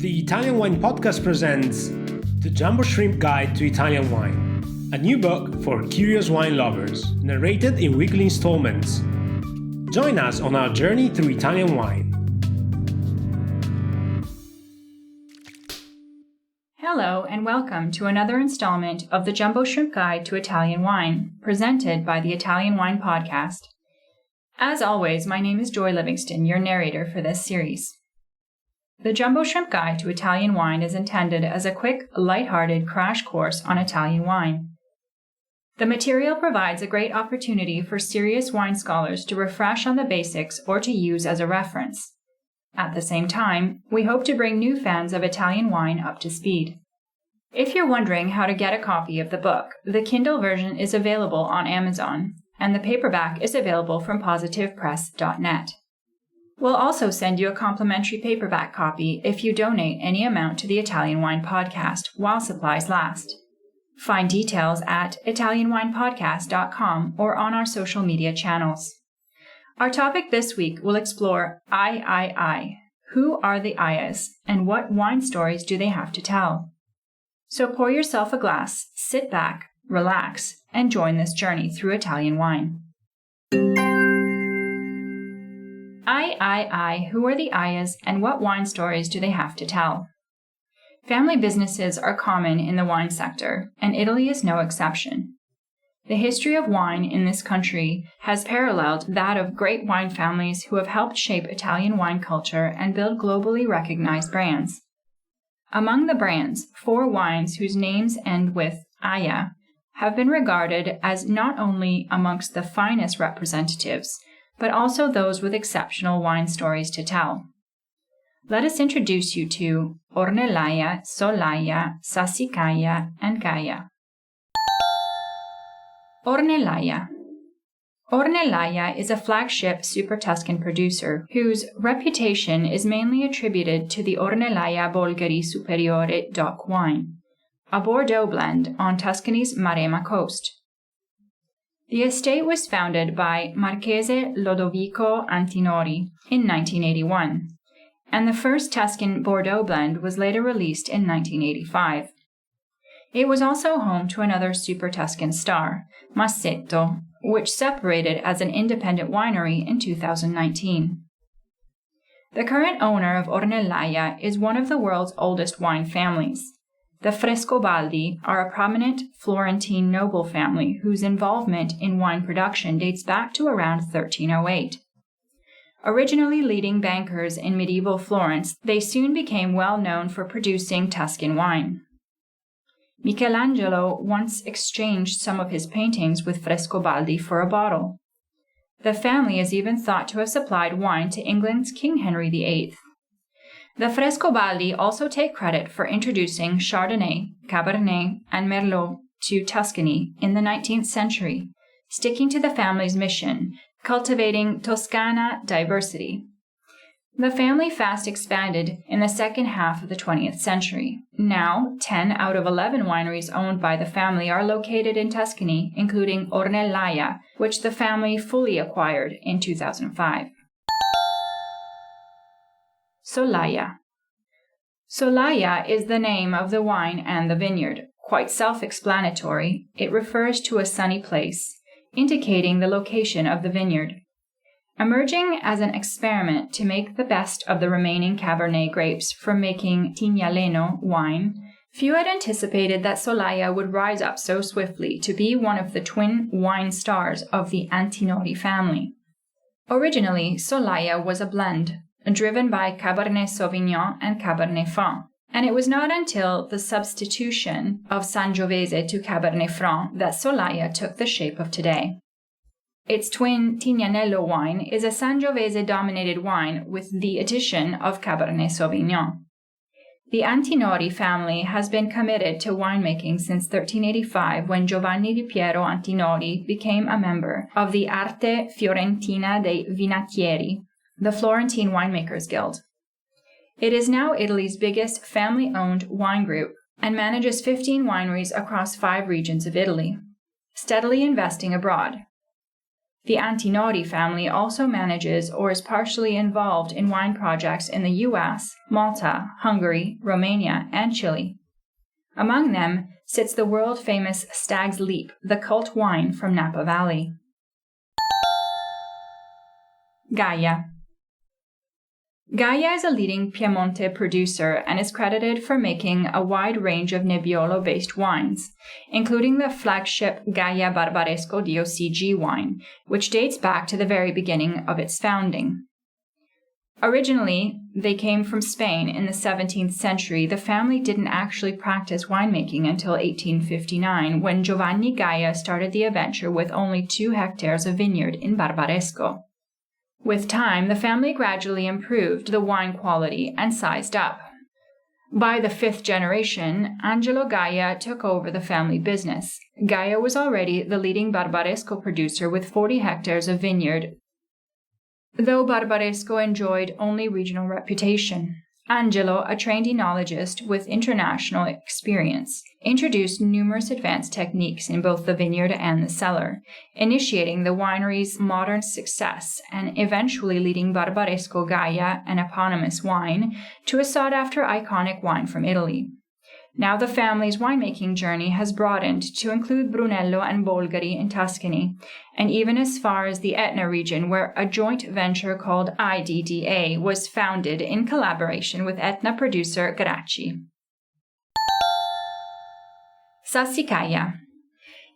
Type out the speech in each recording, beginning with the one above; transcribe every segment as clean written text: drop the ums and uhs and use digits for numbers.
The Italian Wine Podcast presents The Jumbo Shrimp Guide to Italian Wine, a new book for curious wine lovers, narrated in weekly installments. Join us on our journey through Italian wine. Hello and welcome to another installment of the Jumbo Shrimp Guide to Italian Wine, presented by the Italian Wine Podcast. As always, my name is Joy Livingston, your narrator for this series. The Jumbo Shrimp Guide to Italian Wine is intended as a quick, light-hearted crash course on Italian wine. The material provides a great opportunity for serious wine scholars to refresh on the basics or to use as a reference. At the same time, we hope to bring new fans of Italian wine up to speed. If you're wondering how to get a copy of the book, the Kindle version is available on Amazon, and the paperback is available from positivepress.net. We'll also send you a complimentary paperback copy if you donate any amount to the Italian Wine Podcast while supplies last. Find details at italianwinepodcast.com or on our social media channels. Our topic this week will explore AIAs. Who are the AIAs, and what wine stories do they have to tell? So pour yourself a glass, sit back, relax, and join this journey through Italian wine. Who are the AIAs, and what wine stories do they have to tell? Family businesses are common in the wine sector, and Italy is no exception. The history of wine in this country has paralleled that of great wine families who have helped shape Italian wine culture and build globally recognized brands. Among the brands, 4 wines whose names end with AIA have been regarded as not only amongst the finest representatives, but also those with exceptional wine stories to tell. Let us introduce you to Ornellaia, Solaia, Sassicaia, and Gaia. Ornellaia. Ornellaia is a flagship Super Tuscan producer whose reputation is mainly attributed to the Ornellaia Bolgheri Superiore DOC wine, a Bordeaux blend on Tuscany's Maremma coast. The estate was founded by Marchese Lodovico Antinori in 1981, and the first Tuscan Bordeaux blend was later released in 1985. It was also home to another Super Tuscan star, Massetto, which separated as an independent winery in 2019. The current owner of Ornellaia is one of the world's oldest wine families. The Frescobaldi are a prominent Florentine noble family whose involvement in wine production dates back to around 1308. Originally leading bankers in medieval Florence, they soon became well known for producing Tuscan wine. Michelangelo once exchanged some of his paintings with Frescobaldi for a bottle. The family is even thought to have supplied wine to England's King Henry VIII. The Frescobaldi also take credit for introducing Chardonnay, Cabernet, and Merlot to Tuscany in the 19th century, sticking to the family's mission, cultivating Toscana diversity. The family fast expanded in the second half of the 20th century. Now, 10 out of 11 wineries owned by the family are located in Tuscany, including Ornellaia, which the family fully acquired in 2005. Solaia. Solaia is the name of the wine and the vineyard. Quite self-explanatory, it refers to a sunny place, indicating the location of the vineyard. Emerging as an experiment to make the best of the remaining Cabernet grapes from making Tignaleno wine, few had anticipated that Solaia would rise up so swiftly to be one of the twin wine stars of the Antinori family. Originally, Solaia was a blend, driven by Cabernet Sauvignon and Cabernet Franc, and it was not until the substitution of Sangiovese to Cabernet Franc that Solaia took the shape of today. Its twin Tignanello wine is a Sangiovese-dominated wine with the addition of Cabernet Sauvignon. The Antinori family has been committed to winemaking since 1385 when Giovanni di Piero Antinori became a member of the Arte Fiorentina dei Vinatieri, the Florentine Winemakers Guild. It is now Italy's biggest family-owned wine group and manages 15 wineries across 5 regions of Italy, steadily investing abroad. The Antinori family also manages or is partially involved in wine projects in the US, Malta, Hungary, Romania, and Chile. Among them sits the world-famous Stag's Leap, the cult wine from Napa Valley. Gaia. Gaia is a leading Piemonte producer and is credited for making a wide range of Nebbiolo-based wines, including the flagship Gaia Barbaresco DOCG wine, which dates back to the very beginning of its founding. Originally, they came from Spain in the 17th century. The family didn't actually practice winemaking until 1859, when Giovanni Gaia started the adventure with only 2 hectares of vineyard in Barbaresco. With time, the family gradually improved the wine quality and sized up. By the 5th generation, Angelo Gaia took over the family business. Gaia was already the leading Barbaresco producer with 40 hectares of vineyard, though Barbaresco enjoyed only regional reputation. Angelo, a trained enologist with international experience, introduced numerous advanced techniques in both the vineyard and the cellar, initiating the winery's modern success and eventually leading Barbaresco Gaia, an eponymous wine, to a sought-after iconic wine from Italy. Now the family's winemaking journey has broadened to include Brunello and Bolgheri in Tuscany, and even as far as the Etna region, where a joint venture called IDDA was founded in collaboration with Etna producer Gracci. Sassicaia.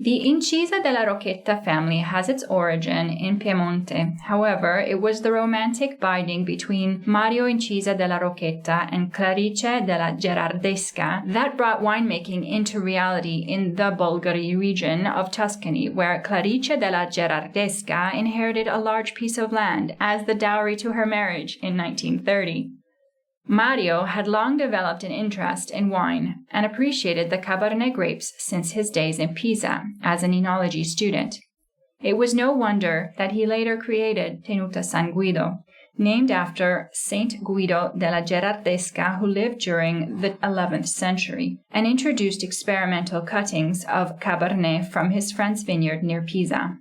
The Incisa della Rocchetta family has its origin in Piemonte. However, it was the romantic binding between Mario Incisa della Rocchetta and Clarice della Gerardesca that brought winemaking into reality in the Bolgheri region of Tuscany, where Clarice della Gerardesca inherited a large piece of land as the dowry to her marriage in 1930. Mario had long developed an interest in wine and appreciated the Cabernet grapes since his days in Pisa as an enology student. It was no wonder that he later created Tenuta San Guido, named after Saint Guido della Gerardesca, who lived during the 11th century, and introduced experimental cuttings of Cabernet from his friend's vineyard near Pisa.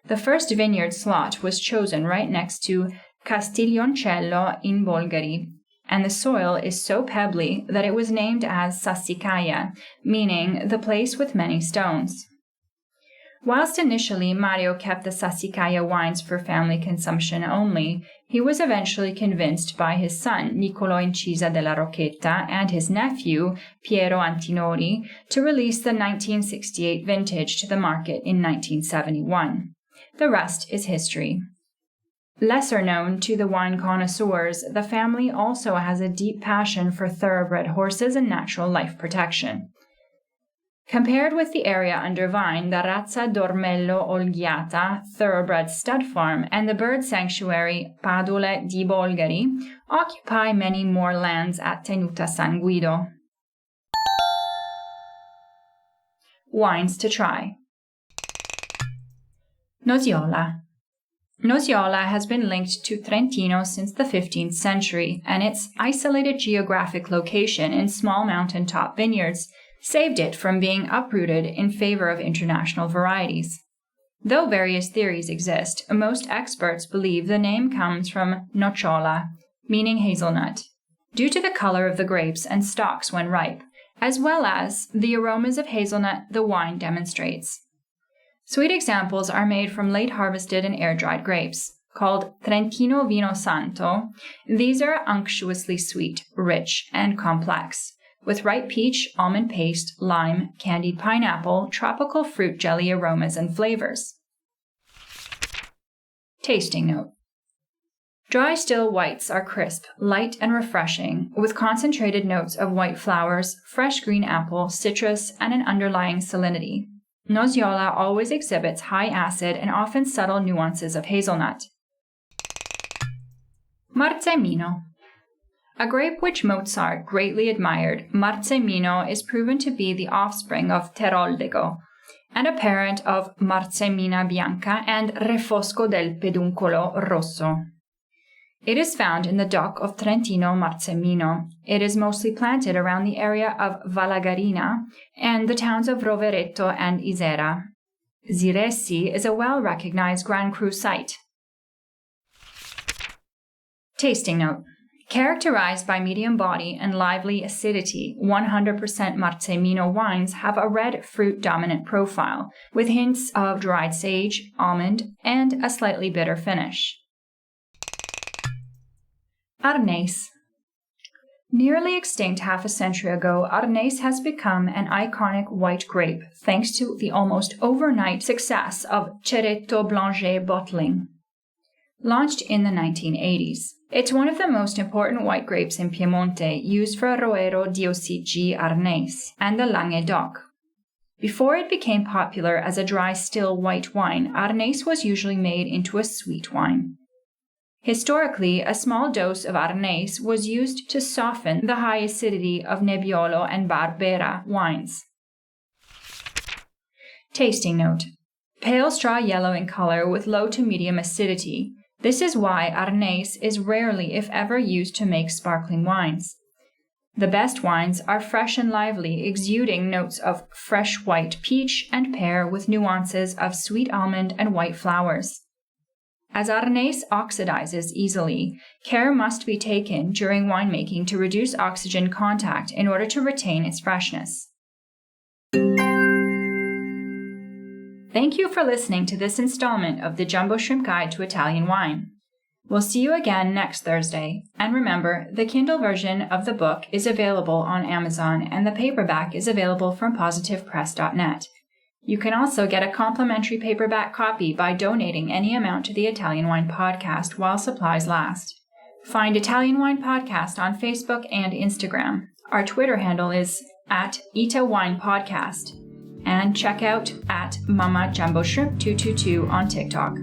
The first vineyard slot was chosen right next to Castiglioncello in Bolgheri, and the soil is so pebbly that it was named as Sassicaia, meaning the place with many stones. Whilst initially Mario kept the Sassicaia wines for family consumption only, he was eventually convinced by his son, Niccolò Incisa della Rocchetta, and his nephew, Piero Antinori, to release the 1968 vintage to the market in 1971. The rest is history. Lesser known to the wine connoisseurs, the family also has a deep passion for thoroughbred horses and natural life protection. Compared with the area under vine, the Razza d'Ormello Olgiata thoroughbred stud farm and the bird sanctuary Padule di Bolgheri occupy many more lands at Tenuta San Guido. Wines to try. Nosiola. Nosiola has been linked to Trentino since the 15th century, and its isolated geographic location in small mountaintop vineyards saved it from being uprooted in favor of international varieties. Though various theories exist, most experts believe the name comes from Nosiola, meaning hazelnut, due to the color of the grapes and stalks when ripe, as well as the aromas of hazelnut the wine demonstrates. Sweet examples are made from late harvested and air-dried grapes. Called Trentino Vino Santo, these are unctuously sweet, rich, and complex, with ripe peach, almond paste, lime, candied pineapple, tropical fruit jelly aromas and flavors. Tasting note. Dry still whites are crisp, light, and refreshing, with concentrated notes of white flowers, fresh green apple, citrus, and an underlying salinity. Nosiola always exhibits high acid and often subtle nuances of hazelnut. Marzemino. A grape which Mozart greatly admired, Marzemino is proven to be the offspring of Teroldego, and a parent of Marzemina Bianca and Refosco del Peduncolo Rosso. It is found in the dock of Trentino Marzemino. It is mostly planted around the area of Vallagarina and the towns of Rovereto and Isera. Ziresi is a well-recognized Grand Cru site. Tasting note. Characterized by medium body and lively acidity, 100% Marzemino wines have a red fruit-dominant profile, with hints of dried sage, almond, and a slightly bitter finish. Arneis. Nearly extinct half a century ago, Arneis has become an iconic white grape thanks to the almost overnight success of Ceretto Blanchet bottling. Launched in the 1980s, it's one of the most important white grapes in Piemonte, used for Roero d'Osigi Arneis and the Languedoc. Before it became popular as a dry still white wine, Arneis was usually made into a sweet wine. Historically, a small dose of Arneis was used to soften the high acidity of Nebbiolo and Barbera wines. Tasting note. Pale straw yellow in color with low to medium acidity. This is why Arneis is rarely, if ever, used to make sparkling wines. The best wines are fresh and lively, exuding notes of fresh white peach and pear with nuances of sweet almond and white flowers. As Arneis oxidizes easily, care must be taken during winemaking to reduce oxygen contact in order to retain its freshness. Thank you for listening to this installment of the Jumbo Shrimp Guide to Italian Wine. We'll see you again next Thursday, and remember, the Kindle version of the book is available on Amazon and the paperback is available from positivepress.net. You can also get a complimentary paperback copy by donating any amount to the Italian Wine Podcast while supplies last. Find Italian Wine Podcast on Facebook and Instagram. Our Twitter handle is @ItaWinePodcast. And check out Mama Jumbo Shrimp 222 on TikTok.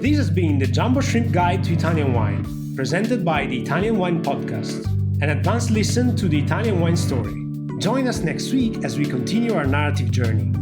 This has been the Jumbo Shrimp Guide to Italian Wine, presented by the Italian Wine Podcast, an advanced listen to the Italian wine story. Join us next week as we continue our narrative journey.